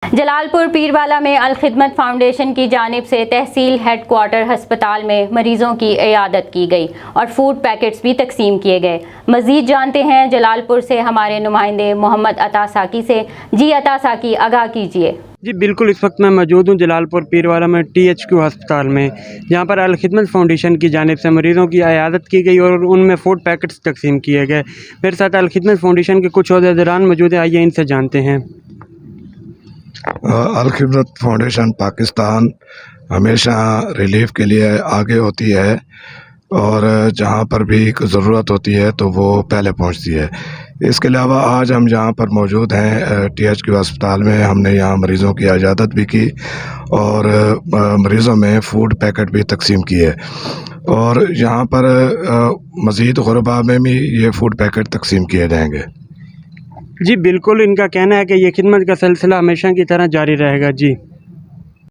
جلال پور پیروالا میں الخدمت فاؤنڈیشن کی جانب سے تحصیل ہیڈ کوارٹر ہسپتال میں مریضوں کی عیادت کی گئی اور فوڈ پیکٹس بھی تقسیم کیے گئے۔ مزید جانتے ہیں جلال پور سے ہمارے نمائندے محمد عطا ساکی سے۔ جی عطا ساکی، آگاہ کیجیے۔ جی بالکل، اس وقت میں موجود ہوں جلال پور پیروالا میں THQ ہسپتال میں، جہاں پر الخدمت فاؤنڈیشن کی جانب سے مریضوں کی عیادت کی گئی اور ان میں فوڈ پیکٹس تقسیم کیے گئے۔ میرے ساتھ الخدمت فاؤنڈیشن کے کچھ عہدیداران موجود ہیں، آئیے ان سے جانتے ہیں۔ الخدمت فاؤنڈیشن پاکستان ہمیشہ ریلیف کے لیے آگے ہوتی ہے اور جہاں پر بھی ضرورت ہوتی ہے تو وہ پہلے پہنچتی ہے۔ اس کے علاوہ آج ہم جہاں پر موجود ہیں THQ ہسپتال میں، ہم نے یہاں مریضوں کی عیادت بھی کی اور مریضوں میں فوڈ پیکٹ بھی تقسیم کیے، اور یہاں پر مزید غربا میں بھی یہ فوڈ پیکٹ تقسیم کیے جائیں گے۔ جی بالکل، ان کا کہنا ہے کہ یہ خدمت کا سلسلہ ہمیشہ کی طرح جاری رہے گا۔ جی